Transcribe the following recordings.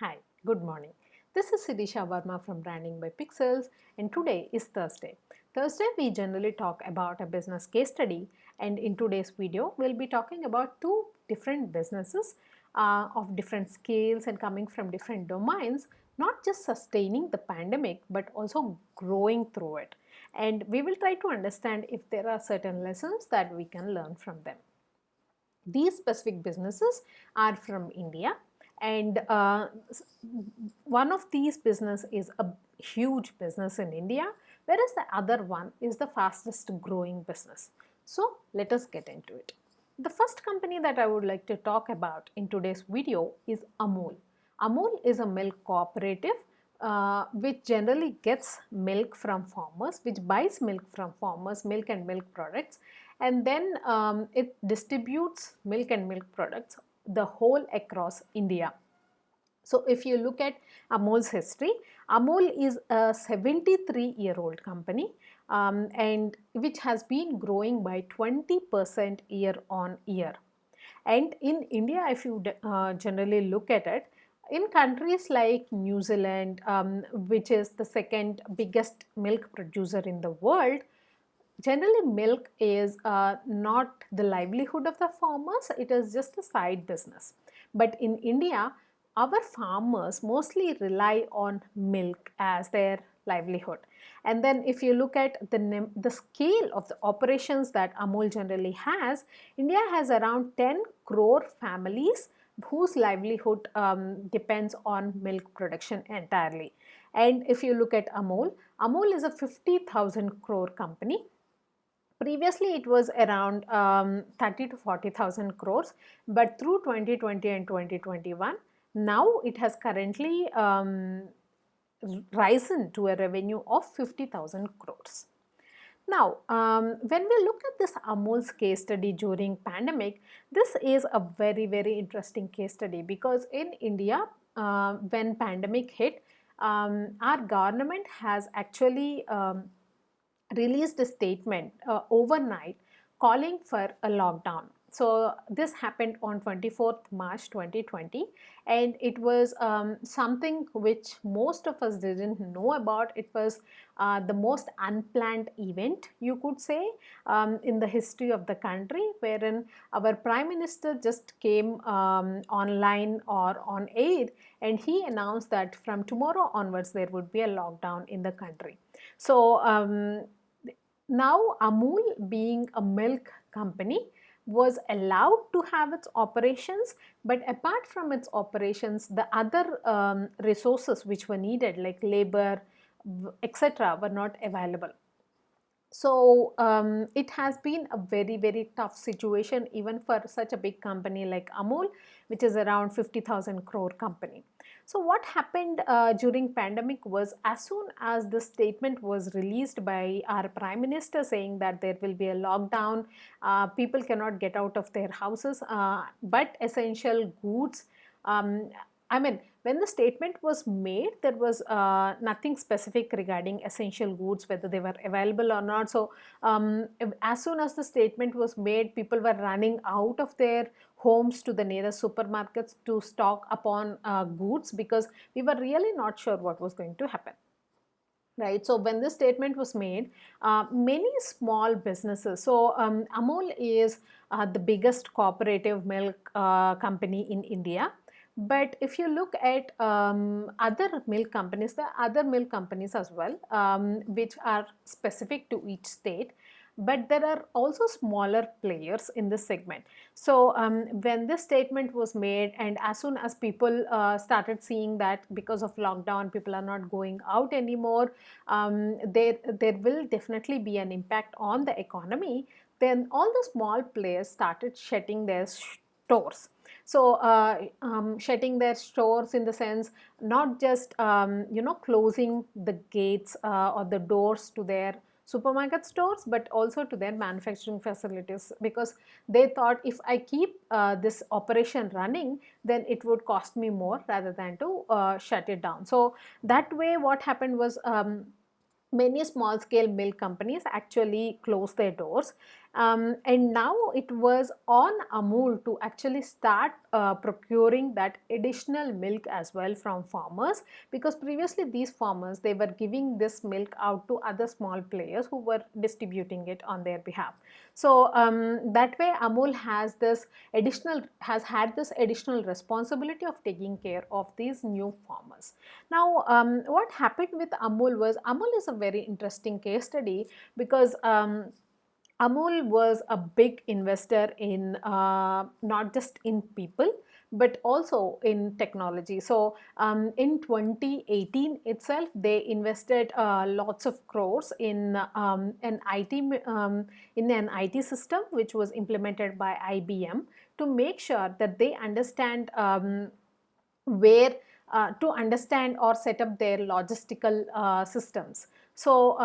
Hi, good morning. This is sirishavarma from Branding by Pixels, and today is Thursday. Thursday, we generally talk about a business case study, and in today's video, we'll be talking about two different businesses of different scales and coming from different domains, not just sustaining the pandemic but also growing through it. And we will try to understand if there are certain lessons that we can learn from them. These specific businesses are from India, and one of these business is a huge business in India, whereas the other one is the fastest growing business. So let us get into it. The first company that I would like to talk about in today's video is Amul. Amul is a milk cooperative which generally gets milk from farmers, which buys milk from farmers, milk and milk products, and then it distributes milk and milk products the whole across India. So if you look at Amul's history, Amul is a 73-year-old company and which has been growing by 20% year on year. And in India, if you generally look at it, in countries like New Zealand, which is the second biggest milk producer in the world, generally milk is not the livelihood of the farmers, it is just a side business. But in India, our farmers mostly rely on milk as their livelihood. And then if you look at the scale of the operations that Amul generally has, India has around 10 crore families whose livelihood depends on milk production entirely. And if you look at Amul, Amul is a 50,000 crore company. Previously, it was around 30 to 40,000 crores, but through 2020 and 2021, now it has currently risen to a revenue of 50,000 crores. Now, when we look at this Amul's case study during pandemic, this is a very, very interesting case study because in India, when pandemic hit, our government has actually released a statement overnight calling for a lockdown. So this happened on 24th March 2020, and it was something which most of us didn't know about. It was the most unplanned event, you could say, in the history of the country, wherein our Prime Minister just came online or on air, and he announced that from tomorrow onwards there would be a lockdown in the country. So now Amul, being a milk company, was allowed to have its operations, but apart from its operations, the other resources which were needed like labor, etc., were not available. So it has been a very, very tough situation even for such a big company like Amul, which is around 50,000 crore company. So what happened during pandemic was, as soon as the statement was released by our Prime Minister saying that there will be a lockdown, people cannot get out of their houses, but essential goods, I mean, when the statement was made, there was nothing specific regarding essential goods, whether they were available or not. So as soon as the statement was made, people were running out of their homes to the nearest supermarkets to stock upon goods, because we were really not sure what was going to happen. Right. So when this statement was made, many small businesses, so Amul is the biggest cooperative milk company in India. But if you look at other milk companies, there are other milk companies as well, which are specific to each state. But there are also smaller players in this segment. So when this statement was made, and as soon as people started seeing that because of lockdown, people are not going out anymore, there will definitely be an impact on the economy. Then all the small players started shutting their stores. So shutting their stores in the sense, not just closing the gates or the doors to their supermarket stores, but also to their manufacturing facilities, because they thought, if I keep this operation running, then it would cost me more rather than to shut it down. So that way what happened was, many small scale milk companies actually closed their doors. And now it was on Amul to actually start procuring that additional milk as well from farmers, because previously these farmers, they were giving this milk out to other small players who were distributing it on their behalf. So that way Amul has had this additional responsibility of taking care of these new farmers. Now what happened with Amul was, Amul is a very interesting case study because Amul was a big investor in not just in people but also in technology. So in 2018 itself, they invested lots of crores in an IT system which was implemented by IBM to make sure that they understand where to understand or set up their logistical systems. So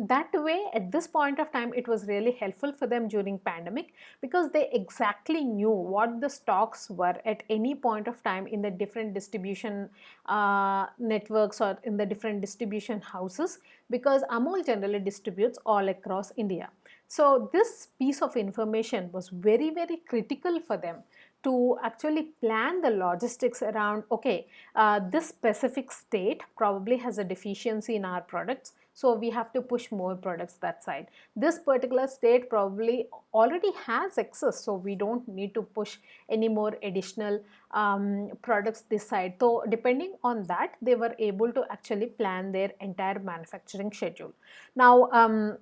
that way, at this point of time, it was really helpful for them during pandemic, because they exactly knew what the stocks were at any point of time in the different distribution networks or in the different distribution houses, because Amul generally distributes all across India. So this piece of information was very, very critical for them to actually plan the logistics around, okay, this specific state probably has a deficiency in our products, so we have to push more products that side. This particular state probably already has excess, so we don't need to push any more additional products this side. So depending on that, they were able to actually plan their entire manufacturing schedule. Now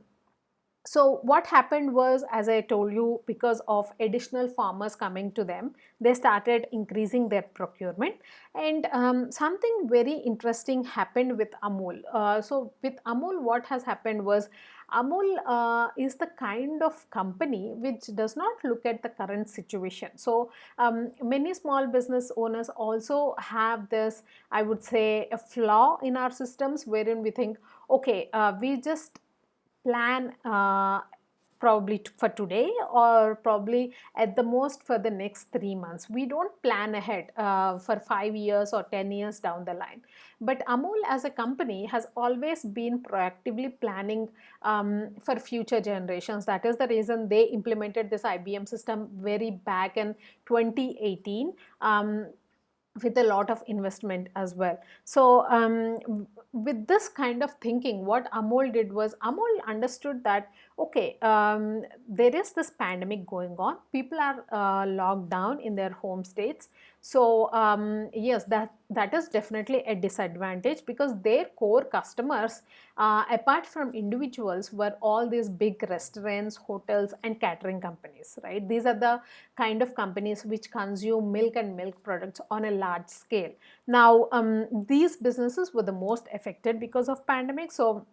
so what happened was, as I told you, because of additional farmers coming to them, they started increasing their procurement. And something very interesting happened with Amul. So with Amul, what has happened was, Amul is the kind of company which does not look at the current situation. So many small business owners also have this, I would say, a flaw in our systems, wherein we think, okay, we just plan probably for today, or probably at the most for the next 3 months. We don't plan ahead for 5 years or 10 years down the line. But Amul as a company has always been proactively planning for future generations. That is the reason they implemented this IBM system very back in 2018. With a lot of investment as well. So with this kind of thinking, what Amul did was, Amul understood that, okay, there is this pandemic going on, people are locked down in their home states. So yes, that is definitely a disadvantage, because their core customers, apart from individuals, were all these big restaurants, hotels and catering companies, right? These are the kind of companies which consume milk and milk products on a large scale. Now these businesses were the most affected because of pandemic. So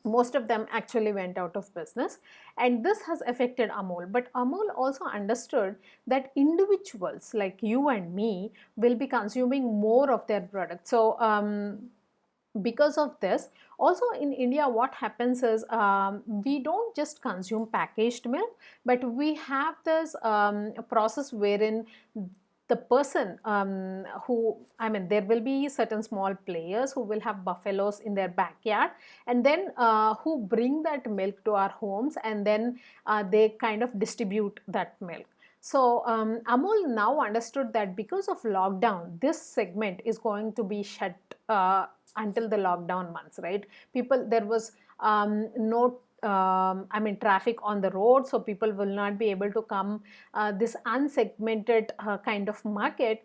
most of them actually went out of business, and this has affected Amul. But Amul also understood that individuals like you and me will be consuming more of their products. So because of this, also in India, what happens is, we don't just consume packaged milk, but we have this process wherein the person there will be certain small players who will have buffaloes in their backyard, and then who bring that milk to our homes, and then they kind of distribute that milk. So Amul now understood that because of lockdown, this segment is going to be shut until the lockdown months, right? There was no traffic on the road, so people will not be able to come. This unsegmented kind of market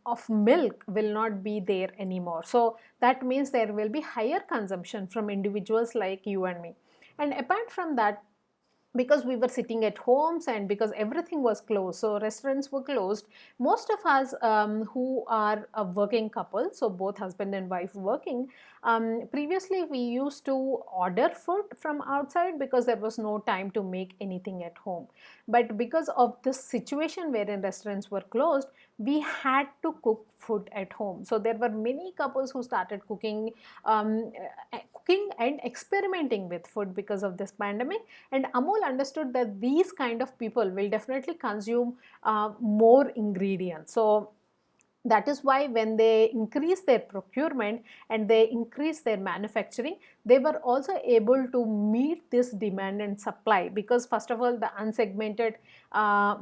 of milk will not be there anymore. So that means there will be higher consumption from individuals like you and me. And apart from that, because we were sitting at homes and because everything was closed, so restaurants were closed, most of us who are a working couple, so both husband and wife working, previously we used to order food from outside because there was no time to make anything at home. But because of this situation wherein restaurants were closed, we had to cook food at home. So there were many couples who started cooking and experimenting with food because of this pandemic. And Amul understood that these kind of people will definitely consume more ingredients. So That is why when they increase their procurement and they increase their manufacturing, they were also able to meet this demand and supply, because first of all, the unsegmented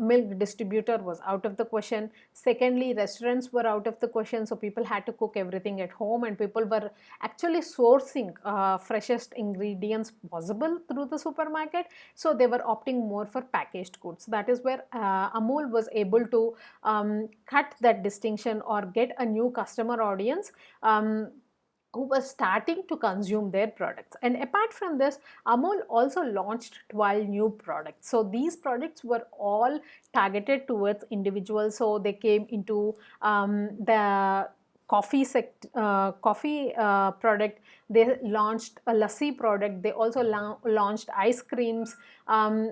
milk distributor was out of the question. Secondly, restaurants were out of the question, so people had to cook everything at home, and people were actually sourcing freshest ingredients possible through the supermarket, so they were opting more for packaged goods. That is where Amul was able to cut that distinction or get a new customer audience who was starting to consume their products. And apart from this, Amul also launched 12 new products. So these products were all targeted towards individuals. So they came into the coffee product. They launched a lassi product. They also launched ice creams.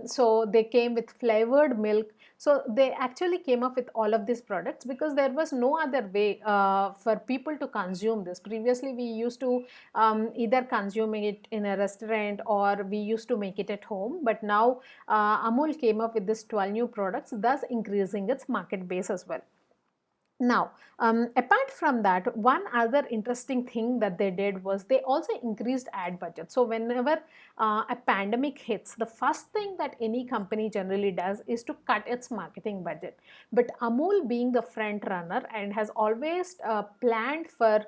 So they came with flavored milk. So they actually came up with all of these products because there was no other way for people to consume this. Previously, we used to either consume it in a restaurant or we used to make it at home. But now Amul came up with this 12 new products, thus increasing its market base as well. Now, apart from that, one other interesting thing that they did was they also increased ad budget. So whenever a pandemic hits, the first thing that any company generally does is to cut its marketing budget. But Amul, being the front runner and has always planned for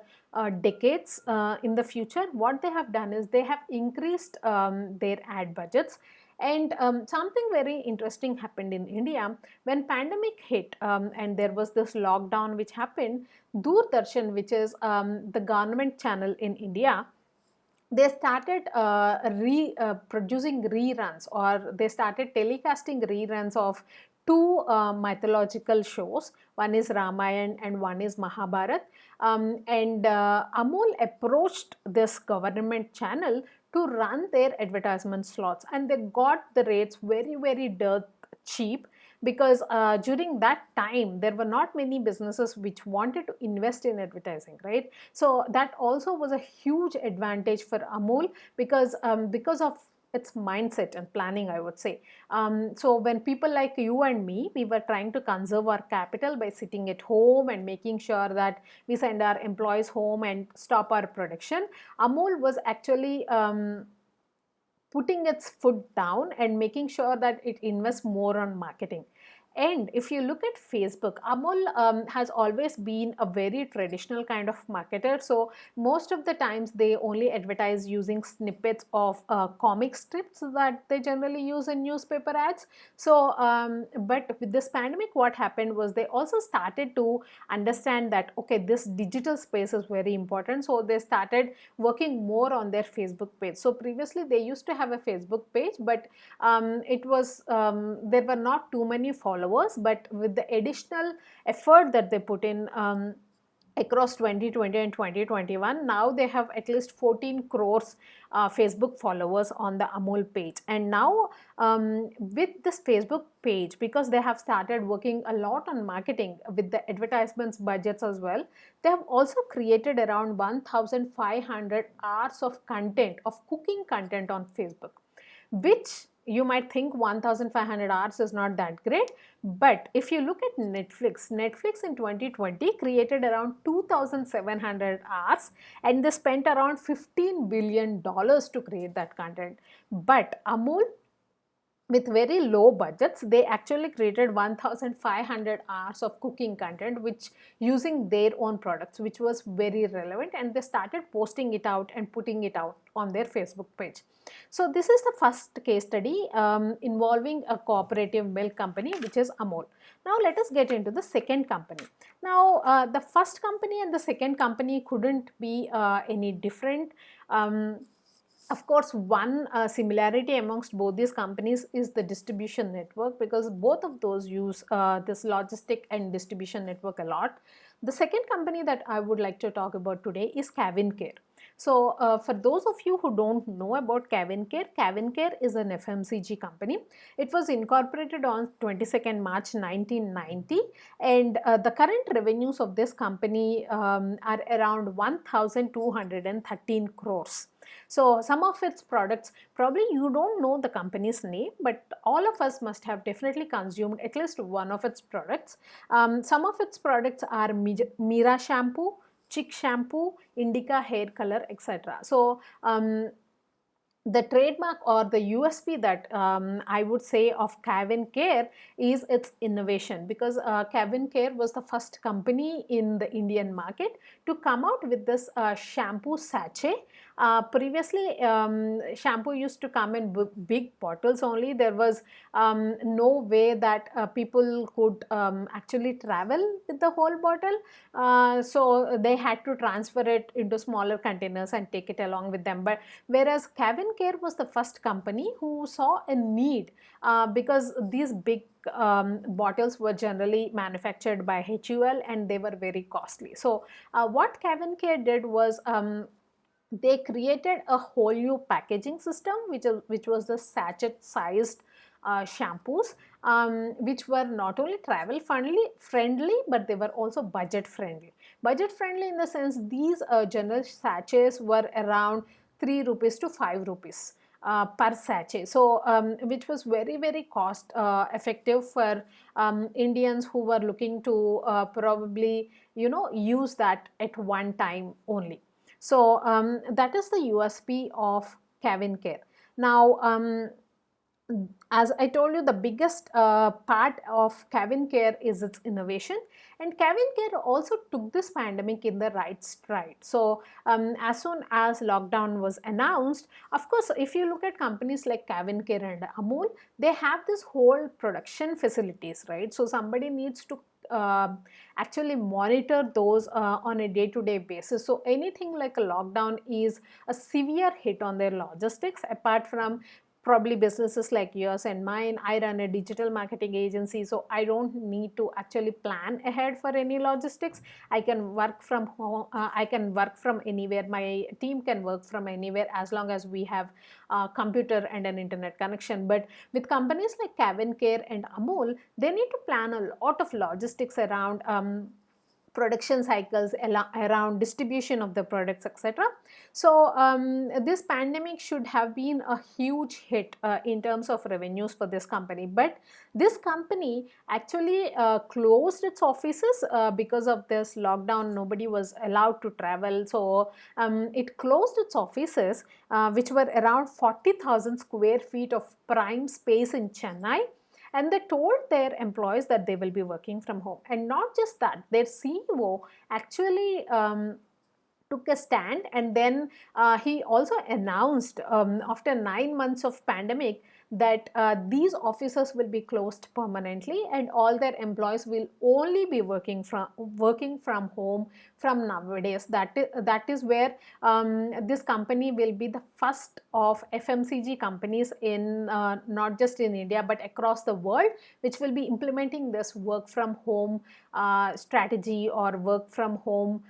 decades in the future, what they have done is they have increased their ad budgets. And something very interesting happened in India when pandemic hit, and there was this lockdown which happened. Darshan, which is the government channel in India, they started producing reruns, or they started telecasting reruns of two mythological shows. One is Ramyan and one is Mahabharat. And Amul approached this government channel to run their advertisement slots, and they got the rates very dirt cheap, because during that time there were not many businesses which wanted to invest in advertising, right? So that also was a huge advantage for Amul, because of its mindset and planning, I would say. So when people like you and me, we were trying to conserve our capital by sitting at home and making sure that we send our employees home and stop our production, Amul was actually putting its foot down and making sure that it invests more on marketing. And if you look at Facebook, Amul has always been a very traditional kind of marketer. So most of the times they only advertise using snippets of comic strips that they generally use in newspaper ads. So, but with this pandemic, what happened was they also started to understand that, okay, this digital space is very important. So they started working more on their Facebook page. So previously they used to have a Facebook page, but it was there were not too many followers. But with the additional effort that they put in across 2020 and 2021, now they have at least 14 crores Facebook followers on the Amul page. And now with this Facebook page, because they have started working a lot on marketing with the advertisements budgets as well, they have also created around 1,500 hours of content, of cooking content on Facebook, which you might think 1,500 hours is not that great. But if you look at Netflix in 2020 created around 2,700 hours, and they spent around $15 billion to create that content. But Amul, with very low budgets, they actually created 1,500 hours of cooking content, which using their own products, which was very relevant, and they started posting it out and putting it out on their Facebook page. So this is the first case study involving a cooperative milk company, which is Amul. Now let us get into the second company. Now the first company and the second company couldn't be any different. Of course, one similarity amongst both these companies is the distribution network, because both of those use this logistic and distribution network a lot. The second company that I would like to talk about today is Cavinkare. So for those of you who don't know about Cavincare is an FMCG company. It was incorporated on 22nd March 1990, and the current revenues of this company are around 1,213 crores. So some of its products, probably you don't know the company's name, but all of us must have definitely consumed at least one of its products. Some of its products are Meera shampoo, Chik shampoo, Indica hair color, etc. So the trademark or the USP that I would say of Cavincare is its innovation, because Cavincare was the first company in the Indian market to come out with this shampoo sachet. Previously, shampoo used to come in big bottles only. There was no way that people could actually travel with the whole bottle. So they had to transfer it into smaller containers and take it along with them. But whereas Cavincare was the first company who saw a need, because these big bottles were generally manufactured by HUL and they were very costly. So what Cavincare did was they created a whole new packaging system, which was the sachet sized shampoos, which were not only travel friendly, but they were also budget friendly. Budget friendly in the sense, these general sachets were around 3 rupees to 5 rupees per sachet. So which was very cost effective for Indians who were looking to probably use that at one time only. So that is the USP of Cavincare. Now as I told you, the biggest part of Cavincare is its innovation, and Cavincare also took this pandemic in the right stride. So as soon as lockdown was announced, of course, if you look at companies like Cavincare and Amul, they have this whole production facilities, right? So somebody needs to actually monitor those on a day-to-day basis. So anything like a lockdown is a severe hit on their logistics. Apart from probably businesses like yours and mine, I run a digital marketing agency, so I don't need to actually plan ahead for any logistics. I can work from home, I can work from anywhere, my team can work from anywhere, as long as we have a computer and an internet connection. But with companies like Cavincare and Amul, they need to plan a lot of logistics around production cycles, around distribution of the products, etc. So this pandemic should have been a huge hit in terms of revenues for this company, but this company actually closed its offices because of this lockdown. Nobody was allowed to travel, so it closed its offices, which were around 40,000 square feet of prime space in Chennai, and they told their employees that they will be working from home. And not just that, their CEO actually took a stand, and then he also announced after 9 months of pandemic that these offices will be closed permanently and all their employees will only be working from home from nowadays. That is where this company will be the first of FMCG companies in not just in India but across the world, which will be implementing this work from home strategy or work from home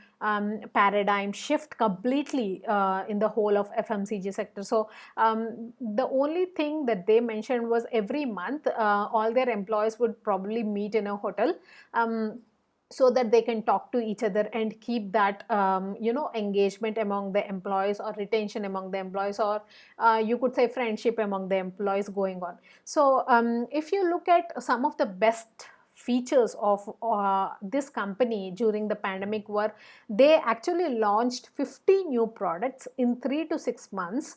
paradigm shift completely in the whole of FMCG sector. So the only thing that they mentioned was every month all their employees would probably meet in a hotel, so that they can talk to each other and keep that engagement among the employees, or retention among the employees, or you could say friendship among the employees going on. So if you look at some of the best features of this company during the pandemic, were they actually launched 50 new products in 3 to 6 months,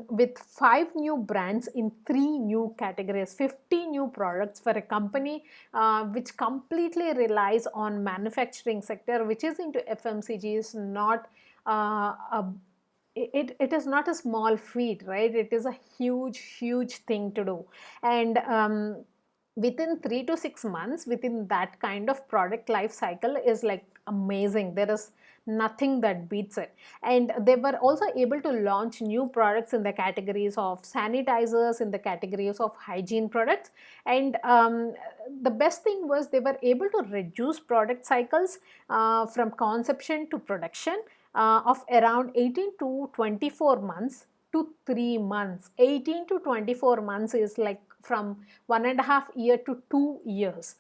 with 5 new brands in 3 new categories. 50 new products for a company which completely relies on manufacturing sector, which is into FMCG, is not it is not a small feat, right? It is a huge thing to do. And within 3 to 6 months, within that kind of product life cycle, is like amazing. There is nothing that beats it. And they were also able to launch new products in the categories of sanitizers, in the categories of hygiene products. And the best thing was they were able to reduce product cycles from conception to production. of around 18 to 24 months to 3 months. 18 to 24 months is like from 1.5 year to 2 years.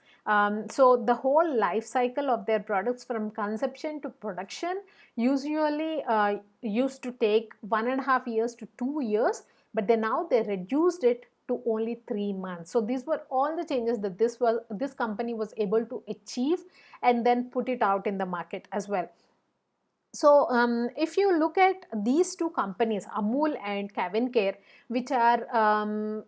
So the whole life cycle of their products from conception to production usually used to take 1.5 years to 2 years, but then now they reduced it to only 3 months. So these were all the changes that this company was able to achieve and then put it out in the market as well. So if you look at these two companies, Amul and Cavinkare, which are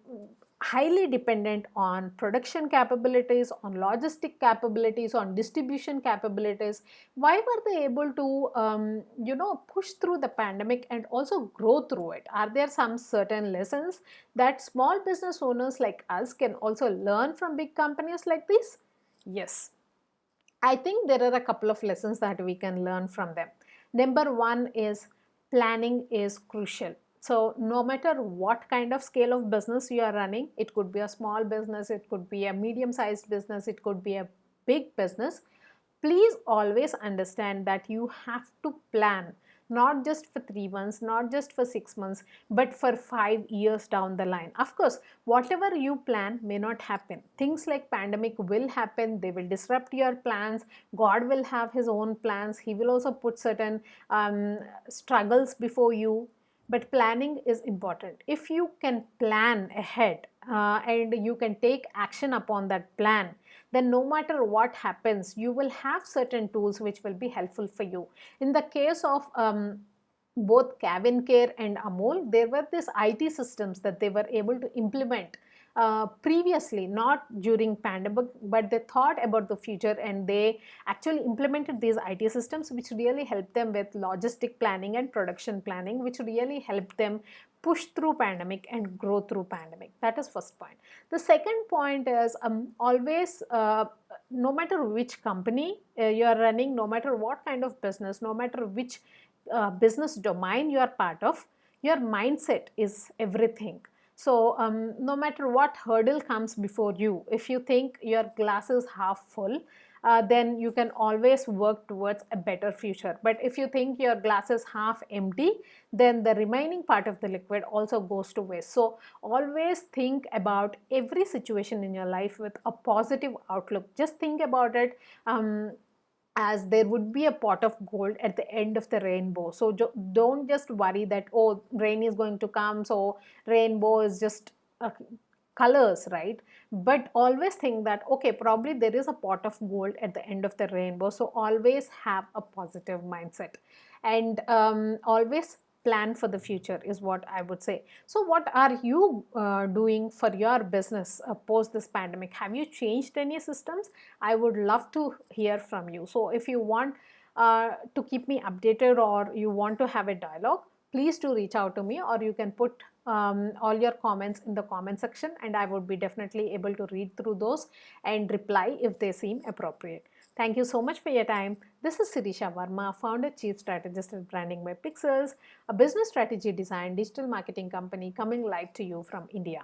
highly dependent on production capabilities, on logistic capabilities, on distribution capabilities, why were they able to push through the pandemic and also grow through it? Are there some certain lessons that small business owners like us can also learn from big companies like this? Yes, I think there are a couple of lessons that we can learn from them. Number one is planning is crucial. So no matter what kind of scale of business you are running, it could be a small business, it could be a medium-sized business, it could be a big business, please always understand that you have to plan, not just for 3 months, not just for 6 months, but for 5 years down the line. Of course, whatever you plan may not happen. Things like pandemic will happen, they will disrupt your plans. God will have his own plans. He will also put certain struggles before you. But planning is important. If you can plan ahead and you can take action upon that plan, then no matter what happens, you will have certain tools which will be helpful for you. In the case of both Cavinkare and Amul, there were these IT systems that they were able to implement previously, not during pandemic, but they thought about the future and they actually implemented these IT systems which really helped them with logistic planning and production planning, which really helped them push through pandemic and grow through pandemic. That is first point. The second point is always no matter which company you are running, no matter what kind of business, no matter which business domain you are part of, your mindset is everything. So no matter what hurdle comes before you, if you think your glass is half full, then you can always work towards a better future. But if you think your glass is half empty, then the remaining part of the liquid also goes to waste. So always think about every situation in your life with a positive outlook. Just think about it as there would be a pot of gold at the end of the rainbow. So don't just worry that, oh, rain is going to come, so rainbow is just colors, right? But always think that, okay, probably there is a pot of gold at the end of the rainbow. So always have a positive mindset and always plan for the future is what I would say. So what are you doing for your business post this pandemic? Have you changed any systems? I would love to hear from you. So if you want to keep me updated or you want to have a dialogue, please do reach out to me, or you can put all your comments in the comment section and I would be definitely able to read through those and reply if they seem appropriate. Thank you so much for your time. This is Sirishavarma, founder, chief strategist at Branding by Pixels, a business strategy design digital marketing company coming live to you from India.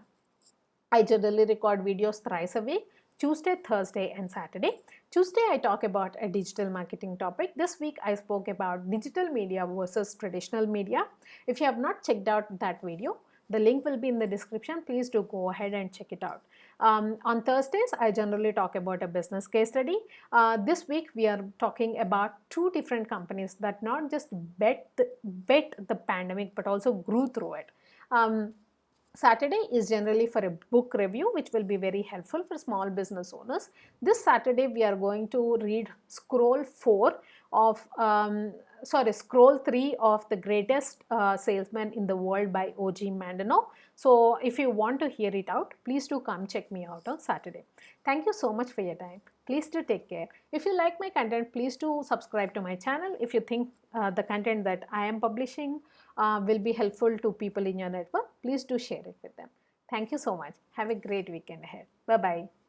I generally record videos thrice a week, Tuesday, Thursday and Saturday. Tuesday I talk about a digital marketing topic. This week I spoke about digital media versus traditional media. If you have not checked out that video, the link will be in the description. Please do go ahead and check it out. On Thursdays, I generally talk about a business case study. This week, we are talking about two different companies that not just bet the pandemic, but also grew through it. Saturday is generally for a book review, which will be very helpful for small business owners. This Saturday, we are going to read Scroll 4 of Scroll 3 of The Greatest Salesman in the World by O.G. Mandano. So if you want to hear it out, please do come check me out on Saturday. Thank you so much for your time. Please do take care. If you like my content, please do subscribe to my channel. If you think the content that I am publishing will be helpful to people in your network, please do share it with them. Thank you so much. Have a great weekend ahead. Bye-bye.